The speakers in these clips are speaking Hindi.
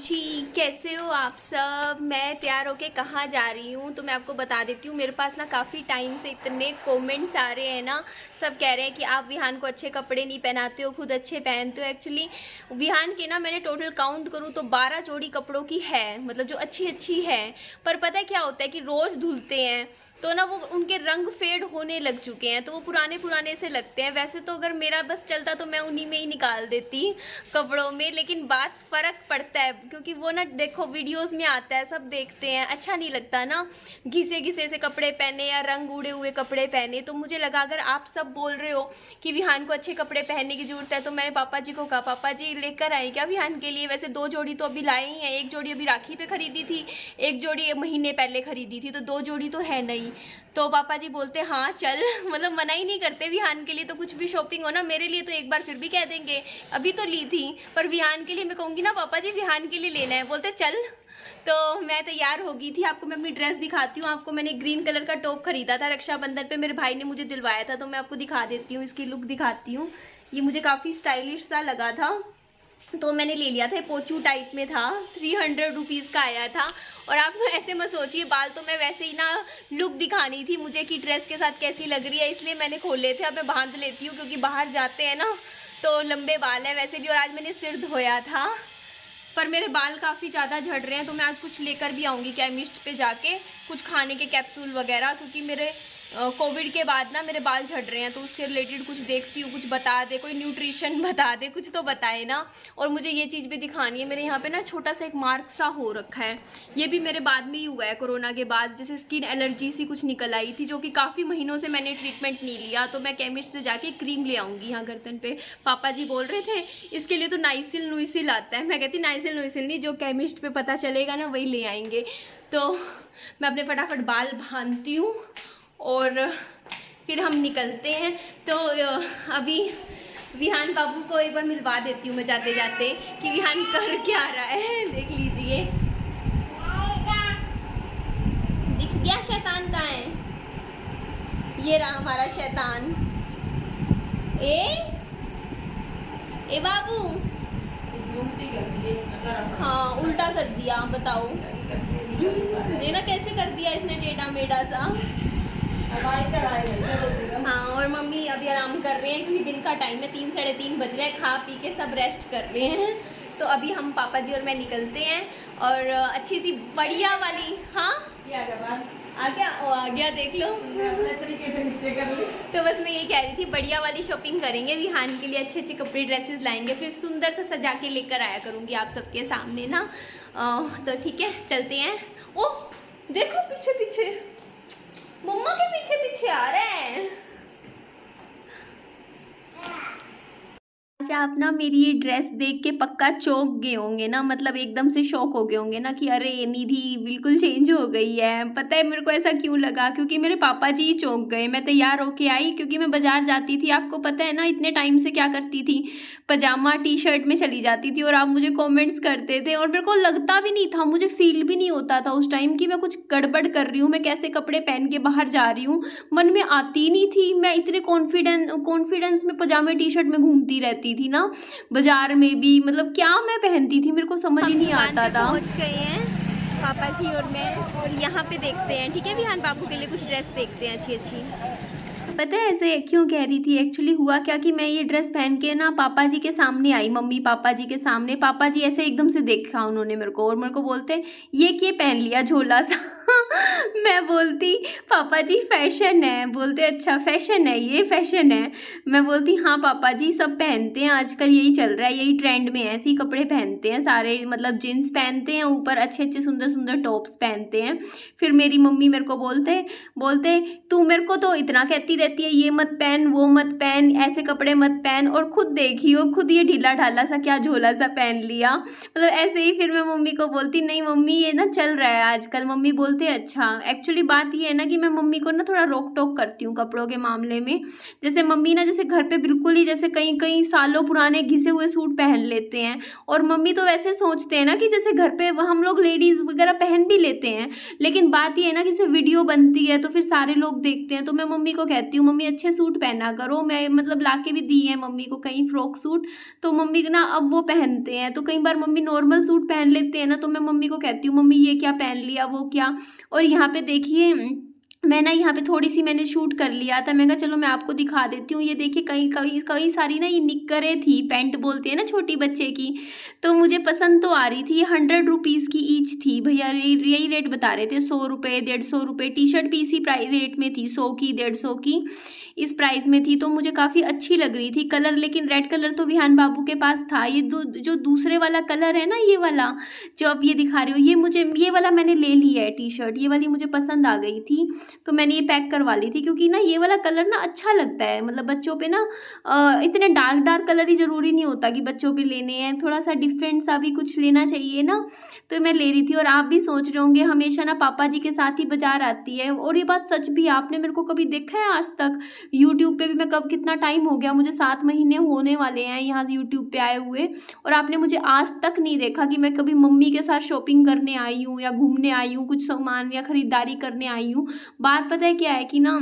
जी, कैसे हो आप सब। मैं तैयार होके कहाँ जा रही हूँ तो मैं आपको बता देती हूँ। मेरे पास ना काफ़ी टाइम से इतने कमेंट्स आ रहे हैं ना, सब कह रहे हैं कि आप विहान को अच्छे कपड़े नहीं पहनाते हो, खुद अच्छे पहनते हो। एक्चुअली विहान के ना मैंने टोटल काउंट करूँ तो 12 जोड़ी कपड़ों की है, मतलब जो अच्छी अच्छी है। पर पता है क्या होता है कि रोज़ धुलते हैं तो ना वो उनके रंग फेड होने लग चुके हैं, तो वो पुराने पुराने से लगते हैं। वैसे तो अगर मेरा बस चलता तो मैं उन्हीं में ही निकाल देती कपड़ों में, लेकिन बात फ़र्क पड़ता है क्योंकि वो ना देखो वीडियोस में आता है, सब देखते हैं, अच्छा नहीं लगता ना घिसे घिसे से कपड़े पहने या रंग उड़े हुए कपड़े पहने। तो मुझे लगा अगर आप सब बोल रहे हो कि विहान को अच्छे कपड़े पहनने की ज़रूरत है तो मैंने पापा जी को कहा, पापा जी लेकर आए क्या विहान के लिए। वैसे 2 जोड़ी तो अभी लाए ही हैं, एक जोड़ी अभी राखी पे खरीदी थी, एक जोड़ी महीने पहले खरीदी थी, तो 2 जोड़ी तो है नहीं। तो पापा जी बोलते हाँ चल, मतलब मना ही नहीं करते विहान के लिए। तो कुछ भी शॉपिंग हो ना, मेरे लिए तो एक बार फिर भी कह देंगे अभी तो ली थी, पर विहान के लिए मैं कहूँगी ना पापा जी विहान के लिए लेना है, बोलते चल। तो मैं तैयार हो गई थी, आपको मैं अपनी ड्रेस दिखाती हूँ। आपको मैंने ग्रीन कलर का टॉप खरीदा था रक्षाबंधन पे, मेरे भाई ने मुझे दिलवाया था, तो मैं आपको दिखा देती हूँ, इसकी लुक दिखाती हूँ। ये मुझे काफ़ी स्टाइलिश सा लगा था तो मैंने ले लिया था। पोचू टाइप में था, 300 रुपीज़ का आया था। और आप ऐसे मत सोचिए, बाल तो मैं वैसे ही ना लुक दिखानी थी मुझे कि ड्रेस के साथ कैसी लग रही है, इसलिए मैंने खोले थे। अब मैं बांध लेती हूँ क्योंकि बाहर जाते हैं ना तो लंबे बाल है वैसे भी, और आज मैंने सिर धोया था। पर मेरे बाल काफ़ी ज़्यादा झड़ रहे हैं तो मैं आज कुछ लेकर भी आऊँगी केमिस्ट पे जाके, कुछ खाने के कैप्सूल वगैरह, क्योंकि मेरे कोविड के बाद ना मेरे बाल झड़ रहे हैं, तो उसके रिलेटेड कुछ देखती हूँ, कुछ बता दे, कोई न्यूट्रिशन बता दे, कुछ तो बताए ना। और मुझे ये चीज़ भी दिखानी है, मेरे यहाँ पे ना छोटा सा एक मार्क सा हो रखा है, ये भी मेरे बाद में ही हुआ है कोरोना के बाद, जैसे स्किन एलर्जी सी कुछ निकल आई थी, जो कि काफ़ी महीनों से मैंने ट्रीटमेंट नहीं लिया। तो मैं केमिस्ट से जाके क्रीम ले आऊँगी यहाँ गर्दन पे। पापा जी बोल रहे थे इसके लिए तो नाइसिल नुइसिल आता है, मैं कहती नाइसिल नुइसिल नहीं, जो केमिस्ट पे पता चलेगा ना वही ले आएंगे। तो मैं अपने फटाफट बाल बांधती हूँ और फिर हम निकलते हैं। तो अभी विहान बाबू को एक बार मिलवा देती हूँ मैं जाते जाते कि विहान कर क्या रहा है, देख लीजिए। दिख गया शैतान कहाँ है, ये रहा हमारा शैतान। ए बाबू, हाँ उल्टा कर दिया, बताओ देखना कैसे कर दिया इसने, टेढ़ा मेढ़ा सा। हाँ, और मम्मी अभी आराम कर रहे हैं क्योंकि दिन का टाइम है, 3 साढ़े 3 बज रहे हैं, खा पी के सब रेस्ट कर रहे हैं। तो अभी हम पापा जी और मैं निकलते हैं और अच्छी सी बढ़िया वाली, हाँ आ गया, ओ आ गया, देख लो अपने तरीके से नीचे कर ली। तो बस मैं ये कह रही थी बढ़िया वाली शॉपिंग करेंगे, विहान के लिए अच्छे अच्छे कपड़े ड्रेसेस लाएंगे, फिर सुंदर सा सजा के लेकर आया करूँगी आप सबके सामने ना। तो ठीक है चलते हैं। ओ देखो पीछे पीछे, मम्मा के पीछे पीछे आ रहे हैं। अच्छा, आप ना मेरी ये ड्रेस देख के पक्का चौंक गए होंगे ना, मतलब एकदम से शॉक हो गए होंगे ना कि अरे निधि बिल्कुल चेंज हो गई है। पता है मेरे को ऐसा क्यों लगा, क्योंकि मेरे पापा जी ही चौंक गए। मैं तैयार होके आई क्योंकि मैं बाजार जाती थी, आपको पता है ना इतने टाइम से क्या करती थी, पजामा टी शर्ट में चली जाती थी और आप मुझे कॉमेंट्स करते थे और मेरे को लगता भी नहीं था, मुझे फील भी नहीं होता था उस टाइम कि मैं कुछ गड़बड़ कर रही हूँ, मैं कैसे कपड़े पहन के बाहर जा रही हूँ, मन में आती नहीं थी। मैं इतने कॉन्फिडेंस में पजामे टी शर्ट में घूमती रहती थी ना बाजार में भी, मतलब क्या मैं पहनती थी मेरे को समझ ही नहीं आता था। पहुंच गए हैं पापा जी और मैं, और यहाँ पे देखते हैं, ठीक है विहान बाबू के लिए कुछ ड्रेस देखते हैं अच्छी अच्छी। पता है ऐसे क्यों कह रही थी, एक्चुअली हुआ क्या कि मैं ये ड्रेस पहन के ना पापा जी के सामने आई, मम्मी पापा जी के सामने। पापा जी ऐसे एकदम से देखा उन्होंने मेरे को और मेरे को बोलते ये पहन लिया झोला सा। मैं बोलती पापा जी फैशन है, बोलते अच्छा फैशन है, ये फैशन है। मैं बोलती हाँ पापा जी सब पहनते हैं आजकल, यही चल रहा है, यही ट्रेंड में है, ऐसे ही कपड़े पहनते हैं सारे, मतलब जीन्स पहनते हैं, ऊपर अच्छे अच्छे सुंदर सुंदर टॉप्स पहनते हैं। फिर मेरी मम्मी मेरे को बोलते तू मेरे को तो इतना कहती रहती है ये मत पहन वो मत पहन, ऐसे कपड़े मत पहन, और खुद देखियो खुद ये ढीला ढाला सा क्या झोला सा पहन लिया, मतलब ऐसे ही। फिर मैं मम्मी को बोलती नहीं मम्मी ये ना चल रहा है आजकल। मम्मी बोलते अच्छा। एक्चुअली बात ये है ना कि मैं मम्मी को ना थोड़ा रोक टोक करती हूँ कपड़ों के मामले में। जैसे मम्मी ना जैसे घर पे बिल्कुल ही जैसे कई कई सालों पुराने घिसे हुए सूट पहन लेते हैं, और मम्मी तो वैसे सोचते हैं ना कि जैसे घर पे हम लोग लेडीज़ वगैरह पहन भी लेते हैं, लेकिन बात ये है ना कि जैसे वीडियो बनती है तो फिर सारे लोग देखते हैं, तो मैं मम्मी को कहती हूँ मम्मी अच्छे सूट पहना करो। मैं मतलब ला के भी दी है मम्मी को कई फ्रॉक सूट, तो मम्मी ना अब वो पहनते हैं। तो कई बार मम्मी नॉर्मल सूट पहन लेते हैं ना, तो मैं मम्मी को कहती हूँ मम्मी ये क्या पहन लिया वो क्या। और यहाँ पे देखिए मैं ना यहाँ पे थोड़ी सी मैंने शूट कर लिया था, मैं कहा चलो मैं आपको दिखा देती हूँ। ये देखिए कई कई कई सारी ना ये निक्करें थी, पैंट बोलते हैं ना छोटी बच्चे की, तो मुझे पसंद तो आ रही थी। ये 100 रुपीज़ की ईच थी भैया, यही रेट बता रहे थे, 100 रुपये 150 रुपये। टी शर्ट भी इसी प्राइस रेट में थी, 100 की 150 की इस प्राइस में थी, तो मुझे काफ़ी अच्छी लग रही थी। कलर लेकिन रेड कलर तो विहान बाबू के पास था। ये जो दूसरे वाला कलर है ना, ये वाला जो आप ये दिखा रहे हो, ये वाला मैंने ले लिया है टी शर्ट। ये वाली मुझे पसंद आ गई थी तो मैंने ये पैक करवा ली थी, क्योंकि ना ये वाला कलर ना अच्छा लगता है। मतलब बच्चों पे ना इतने डार्क डार्क कलर ही ज़रूरी नहीं होता कि बच्चों पे लेने हैं, थोड़ा सा डिफरेंट सा भी कुछ लेना चाहिए ना, तो मैं ले रही थी। और आप भी सोच रहे होंगे हमेशा ना पापा जी के साथ ही बाजार आती है, और ये बात सच भी। आपने मेरे को कभी देखा है आज तक यूट्यूब पे भी? मैं कब कितना टाइम हो गया, मुझे 7 महीने होने वाले हैं यहाँ यूट्यूब पे आए हुए, और आपने मुझे आज तक नहीं देखा कि मैं कभी मम्मी के साथ शॉपिंग करने आई हूँ या घूमने आई हूँ, कुछ सामान या खरीदारी करने आई हूँ। बात पता है क्या है कि ना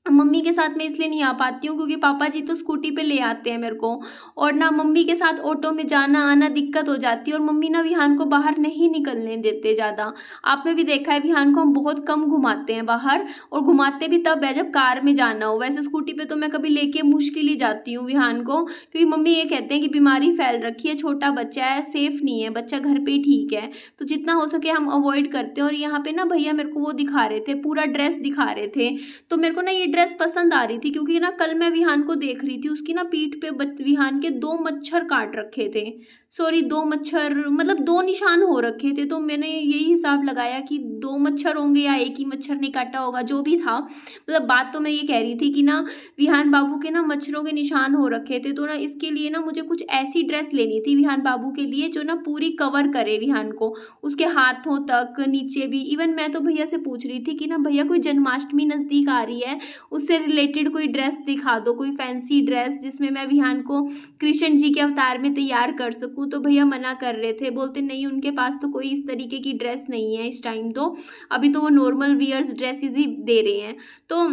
मम्मी के साथ मैं इसलिए नहीं आ पाती हूँ क्योंकि पापा जी तो स्कूटी पे ले आते हैं मेरे को, और ना मम्मी के साथ ऑटो में जाना आना दिक्कत हो जाती है, और मम्मी ना विहान को बाहर नहीं निकलने देते ज़्यादा। आपने भी देखा है विहान को हम बहुत कम घुमाते हैं बाहर, और घुमाते भी तब है जब कार में जाना हो। वैसे स्कूटी पे तो मैं कभी लेके मुश्किल ही जाती हूँ विहान को, क्योंकि मम्मी ये कहते हैं कि बीमारी फैल रखी है, छोटा बच्चा है, सेफ़ नहीं है, बच्चा घर पर ही ठीक है, तो जितना हो सके हम अवॉइड करते हैं। और यहाँ पर ना भैया मेरे को वो दिखा रहे थे, पूरा ड्रेस दिखा रहे थे, तो मेरे को ना ये ड्रेस पसंद आ रही थी, क्योंकि ना कल मैं विहान को देख रही थी, उसकी ना पीठ पे विहान के 2 मच्छर काट रखे थे। सॉरी 2 मच्छर मतलब 2 निशान हो रखे थे, तो मैंने यही हिसाब लगाया कि 2 मच्छर होंगे या एक ही मच्छर ने काटा होगा, जो भी था। मतलब बात तो मैं ये कह रही थी कि ना विहान बाबू के ना मच्छरों के निशान हो रखे थे, तो ना इसके लिए ना मुझे कुछ ऐसी ड्रेस लेनी थी विहान बाबू के लिए जो ना पूरी कवर करे विहान को, उसके हाथों तक नीचे भी। इवन मैं तो भैया से पूछ रही थी कि ना भैया कोई जन्माष्टमी नज़दीक आ रही है, उससे रिलेटेड कोई ड्रेस दिखा दो, कोई फैंसी ड्रेस जिसमें मैं विहान को कृष्ण जी के अवतार में तैयार कर सकूँ। तो भैया मना कर रहे थे, बोलते नहीं उनके पास तो कोई इस तरीके की ड्रेस नहीं है इस टाइम, तो अभी तो वो नॉर्मल वियर्स ड्रेसेस ही दे रहे हैं। तो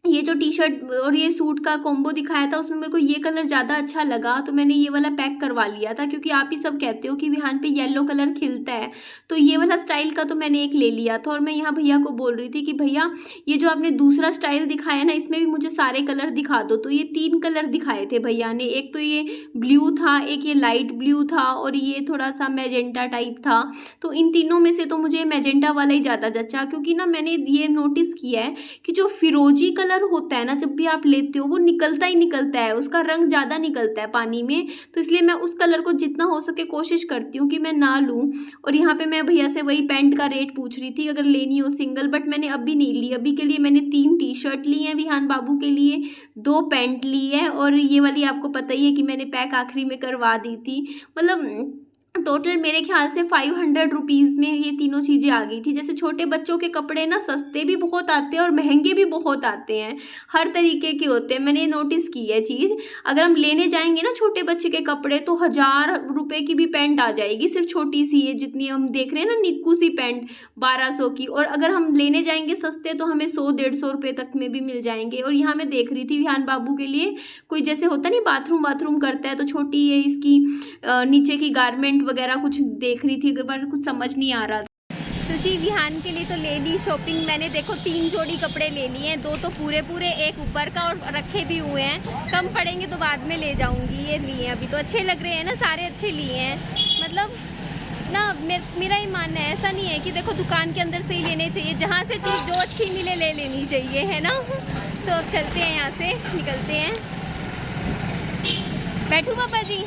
ये जो टी शर्ट और ये सूट का कॉम्बो दिखाया था उसमें मेरे को ये कलर ज़्यादा अच्छा लगा, तो मैंने ये वाला पैक करवा लिया था, क्योंकि आप ही सब कहते हो कि विहान पे येलो कलर खिलता है, तो ये वाला स्टाइल का तो मैंने एक ले लिया था। और मैं यहाँ भैया को बोल रही थी कि भैया ये जो आपने दूसरा स्टाइल दिखाया ना, इसमें भी मुझे सारे कलर दिखा दो। तो ये 3 कलर दिखाए थे भैया ने, एक तो ये ब्लू था, एक ये लाइट ब्लू था, और ये थोड़ा सा मैजेंटा टाइप था। तो इन तीनों में से तो मुझे मैजेंटा वाला ही ज़्यादा जचा, क्योंकि ना मैंने ये नोटिस किया है कि जो फिरोजी कलर होता है ना, जब भी आप लेते हो वो निकलता ही निकलता है, उसका रंग ज़्यादा निकलता है पानी में, तो इसलिए मैं उस कलर को जितना हो सके कोशिश करती हूँ कि मैं ना लूँ। और यहाँ पे मैं भैया से वही पैंट का रेट पूछ रही थी अगर लेनी हो सिंगल, बट मैंने अभी नहीं ली। अभी के लिए मैंने 3 टी शर्ट ली हैं विहान बाबू के लिए, 2 पैंट ली है, और ये वाली आपको पता ही है कि मैंने पैक आखिरी में करवा दी थी। मतलब टोटल मेरे ख्याल से 500 रुपीज़ में ये तीनों चीज़ें आ गई थी। जैसे छोटे बच्चों के कपड़े ना सस्ते भी बहुत आते हैं और महंगे भी बहुत आते हैं, हर तरीके के होते हैं, मैंने नोटिस की है चीज़। अगर हम लेने जाएंगे ना छोटे बच्चे के कपड़े तो 1000 रुपये की भी पैंट आ जाएगी, सिर्फ छोटी सी है जितनी हम देख रहे हैं ना निक्कू सी पैंट 1200 की, और अगर हम लेने जाएंगे सस्ते तो हमें 100-150 रुपये तक में भी मिल जाएंगे। और यहाँ मैं देख रही थी विहान बाबू के लिए कोई जैसे होता नहीं बाथरूम करता है, तो छोटी है इसकी नीचे की गारमेंट वगैरह कुछ देख रही थी, पर कुछ समझ नहीं आ रहा था। तो जी विहान के लिए तो ले ली शॉपिंग मैंने, देखो 3 जोड़ी कपड़े ले लिए हैं, 2 तो पूरे एक ऊपर का और रखे भी हुए हैं, कम पड़ेंगे तो बाद में ले जाऊंगी। ये लिए अभी तो अच्छे लग रहे हैं ना, सारे अच्छे लिए हैं। मतलब ना मेरा ही मानना है, ऐसा नहीं है कि देखो दुकान के अंदर से ही लेने चाहिए, जहाँ से चीज़ जो अच्छी मिले ले लेनी चाहिए, है ना। तो अब चलते हैं, यहाँ से निकलते हैं। बैठू पापा जी।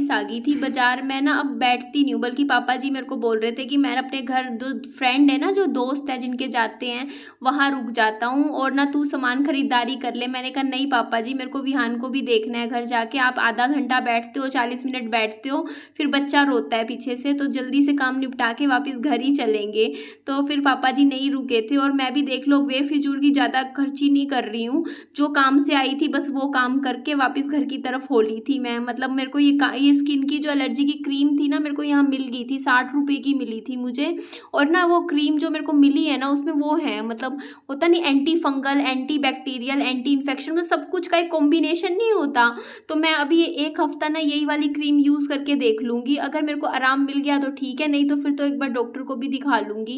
वापस आ गई थी बाजार। मैं ना अब बैठती नहीं हूँ, बल्कि पापा जी मेरे को बोल रहे थे कि मैं अपने घर जो फ्रेंड है ना, जो दोस्त है जिनके जाते हैं, वहाँ रुक जाता हूँ और ना तू सामान खरीदारी कर ले। मैंने कहा नहीं पापा जी, मेरे को विहान को भी देखना है घर जाके। आप आधा घंटा बैठते हो, 40 मिनट बैठते हो, फिर बच्चा रोता है पीछे से, तो जल्दी से काम निपटा के वापस घर ही चलेंगे। तो फिर पापा जी नहीं रुके थे और मैं भी देख लो बेफिजूल की ज़्यादा खर्ची नहीं कर रही हूँ। जो काम से आई थी बस वो काम करके वापस घर की तरफ हो ली थी मैं। मतलब मेरे को ये स्किन की जो एलर्जी की क्रीम थी ना, मेरे को यहाँ मिल गई थी, 60 रुपये की मिली थी मुझे। और ना वो क्रीम जो मेरे को मिली है ना, उसमें वो है मतलब होता नहीं, anti fungal, anti bacterial, anti infection, मतलब सब कुछ का एक कॉम्बिनेशन नहीं होता। तो मैं अभी एक हफ्ता ना यही वाली क्रीम यूज़ करके देख लूँगी। अगर मेरे को आराम मिल गया तो ठीक है, नहीं तो फिर तो एक बार डॉक्टर को भी दिखा लूँगी।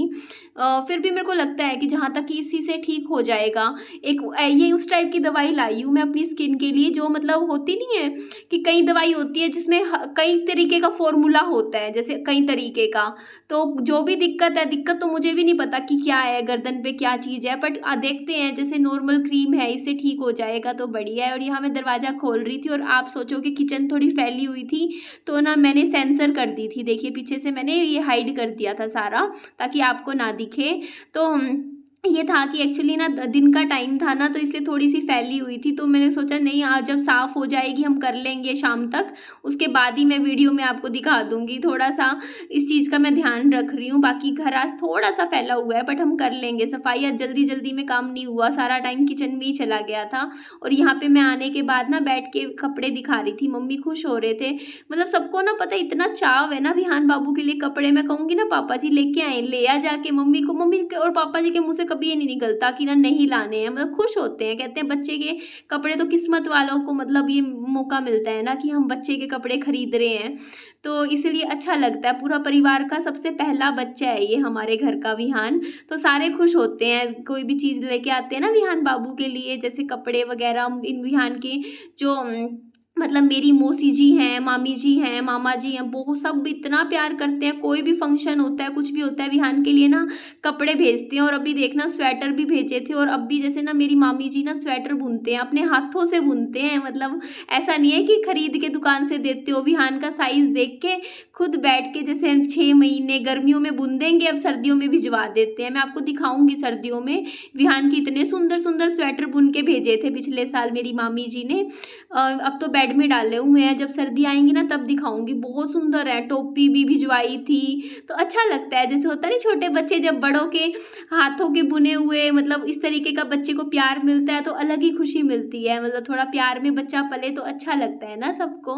फिर भी मेरे को लगता है कि जहाँ तक कि इसी से ठीक हो जाएगा। एक ये उस टाइप की दवाई लाई हूँ मैं अपनी स्किन के लिए, जो मतलब होती नहीं है कि कई दवाई होती है जिसमें कई तरीके का फॉर्मूला होता है, जैसे कई तरीके का। तो जो भी दिक्कत है, दिक्कत तो मुझे भी नहीं पता कि क्या है, गर्दन पे क्या चीज़ है, बट देखते हैं। जैसे नॉर्मल क्रीम है, इससे ठीक हो जाएगा तो बढ़िया है। और यहाँ मैं दरवाज़ा खोल रही थी और आप सोचो कि किचन थोड़ी फैली हुई थी, तो ना मैंने सेंसर कर दी थी। देखिए पीछे से मैंने ये हाइड कर दिया था सारा, ताकि आपको ना दिखे। तो ये था कि एक्चुअली ना दिन का टाइम था ना, तो इसलिए थोड़ी सी फैली हुई थी। तो मैंने सोचा नहीं, आज जब साफ़ हो जाएगी हम कर लेंगे शाम तक, उसके बाद ही मैं वीडियो में आपको दिखा दूंगी। थोड़ा सा इस चीज़ का मैं ध्यान रख रही हूँ। बाकी घर आज थोड़ा सा फैला हुआ है, बट हम कर लेंगे सफाई। आज जल्दी जल्दी में काम नहीं हुआ, सारा टाइम किचन में ही चला गया था। और यहाँ पर मैं आने के बाद ना बैठ के कपड़े दिखा रही थी, मम्मी खुश हो रहे थे। मतलब सबको ना पता, इतना चाव है ना विहान बाबू के लिए कपड़े। मैं कहूँगी ना पापा जी लेके आए, ले आ जाके मम्मी को। मम्मी और पापा जी के मुँह से कभी ये नहीं निकलता कि ना नहीं लाने हैं। मतलब खुश होते हैं, कहते हैं बच्चे के कपड़े तो किस्मत वालों को मतलब ये मौका मिलता है ना कि हम बच्चे के कपड़े खरीद रहे हैं, तो इसलिए अच्छा लगता है। पूरा परिवार का सबसे पहला बच्चा है ये हमारे घर का विहान, तो सारे खुश होते हैं। कोई भी चीज़ लेके आते हैं ना विहान बाबू के लिए, जैसे कपड़े वगैरह, इन विहान के जो मतलब मेरी मौसी जी हैं, मामी जी हैं, मामा जी हैं, वो सब इतना प्यार करते हैं। कोई भी फंक्शन होता है, कुछ भी होता है, विहान के लिए ना कपड़े भेजते हैं। और अभी देखना स्वेटर भी भेजे थे। और अब भी जैसे ना मेरी मामी जी ना स्वेटर बुनते हैं, अपने हाथों से बुनते हैं। मतलब ऐसा नहीं है कि खरीद के दुकान से देते हो, विहान का साइज़ देख के खुद बैठ के जैसे 6 महीने गर्मियों में बुन देंगे, अब सर्दियों में भिजवा देते हैं। मैं आपको दिखाऊंगी सर्दियों में विहान की इतने सुंदर सुंदर स्वेटर बुन के भेजे थे पिछले साल मेरी मामी जी ने। अब तो बेड में डाले हुए हैं, जब सर्दी आएंगी ना तब दिखाऊंगी। बहुत सुंदर है, टोपी भी भिजवाई थी। तो अच्छा लगता है, जैसे होता नहीं छोटे बच्चे जब बड़ों के हाथों के बुने हुए मतलब इस तरीके का बच्चे को प्यार मिलता है तो अलग ही खुशी मिलती है। मतलब थोड़ा प्यार में बच्चा पले तो अच्छा लगता है ना सबको।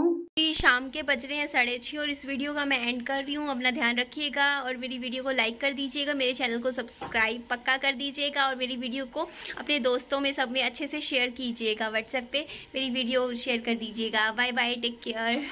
शाम के बज रहे हैं 6:30 और इस वीडियो का मैं एंड कर रही हूँ। अपना ध्यान रखिएगा और मेरी वीडियो को लाइक कर दीजिएगा, मेरे चैनल को सब्सक्राइब पक्का कर दीजिएगा और मेरी वीडियो को अपने दोस्तों में सब में अच्छे से शेयर कीजिएगा। व्हाट्सएप पे मेरी वीडियो शेयर कर दीजिएगा। Bye bye, take care.